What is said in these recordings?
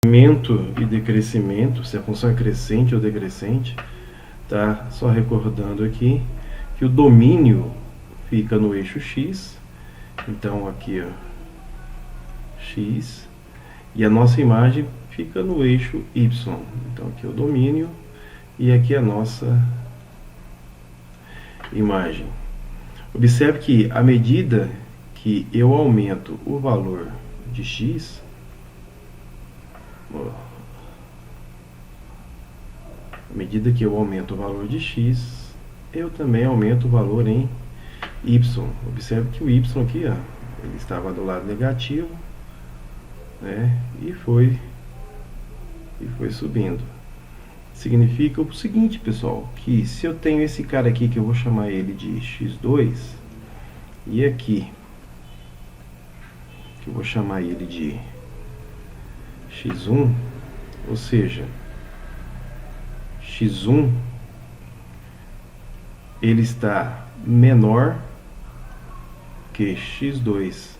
Aumento e decrescimento, se a função é crescente ou decrescente, tá? Só recordando aqui que o domínio fica no eixo x, então aqui ó, x, e a nossa imagem fica no eixo y, então aqui é o domínio e aqui a nossa imagem. Observe que à medida que eu aumento o valor de x, à medida que eu aumento o valor de x, eu também aumento o valor em y. Observe que o y aqui, ó, ele estava do lado negativo, né, e foi subindo. Significa o seguinte, pessoal, que se eu tenho esse cara aqui, que eu vou chamar ele de x2, e aqui, que eu vou chamar ele de x1, ou seja, x1 ele está menor que x2,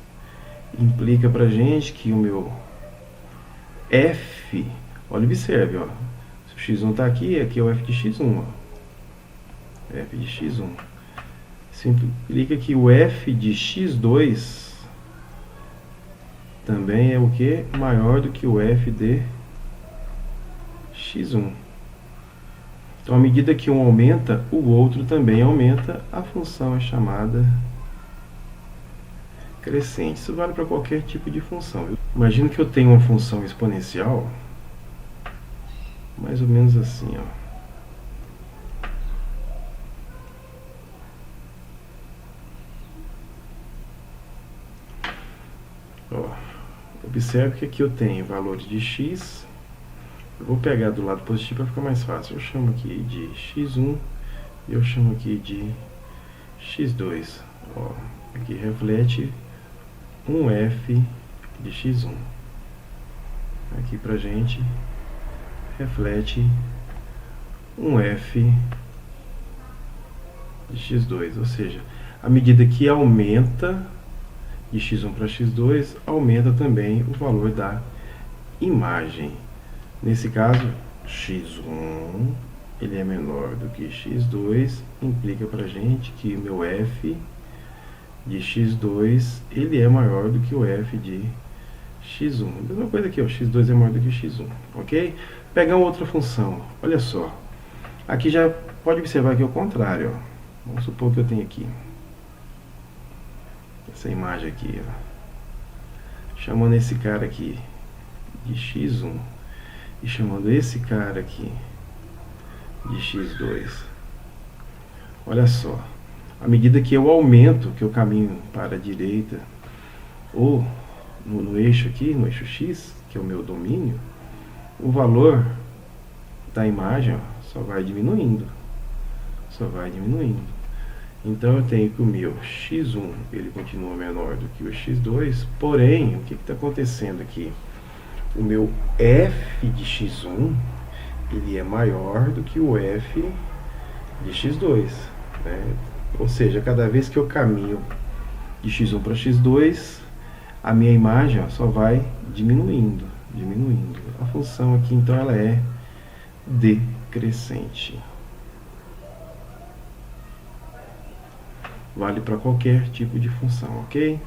implica pra gente que o meu f, olha, observe, ó, se o x1 está aqui, aqui é o f de x1, ó, f de x1, isso implica que o f de x2 também é o que? Maior do que o f de x1. Então, à medida que um aumenta, o outro também aumenta, a função é chamada crescente. Isso vale para qualquer tipo de função. Imagina que eu tenho uma função exponencial, mais ou menos assim, ó. Observe que aqui eu tenho valores de x. Eu vou pegar do lado positivo para ficar mais fácil. Eu chamo aqui de x1 e eu chamo aqui de x2. Ó, aqui reflete um f de x1. Aqui pra gente reflete um f de x2. Ou seja, à medida que aumenta de x1 para x2, aumenta também o valor da imagem. Nesse caso, x1 ele é menor do que x2, implica pra gente que o meu f de x2 ele é maior do que o f de x1. Mesma coisa aqui, ó, x2 é maior do que x1, ok? Pegar uma outra função, olha só. Aqui já pode observar que é o contrário, ó. Vamos supor que eu tenho aqui essa imagem aqui, ó, chamando esse cara aqui de x1 e chamando esse cara aqui de x2. Olha só, à medida que eu aumento, que eu caminho para a direita, ou no eixo aqui, no eixo x, que é o meu domínio, o valor da imagem, ó, só vai diminuindo. Só vai diminuindo. Então eu tenho que o meu x1 ele continua menor do que o x2, porém, o que está acontecendo aqui? O meu f de x1 ele é maior do que o f de x2, né? Ou seja, cada vez que eu caminho de x1 para x2, a minha imagem, ó, só vai diminuindo, diminuindo. A função aqui então ela é decrescente. Vale para qualquer tipo de função, ok?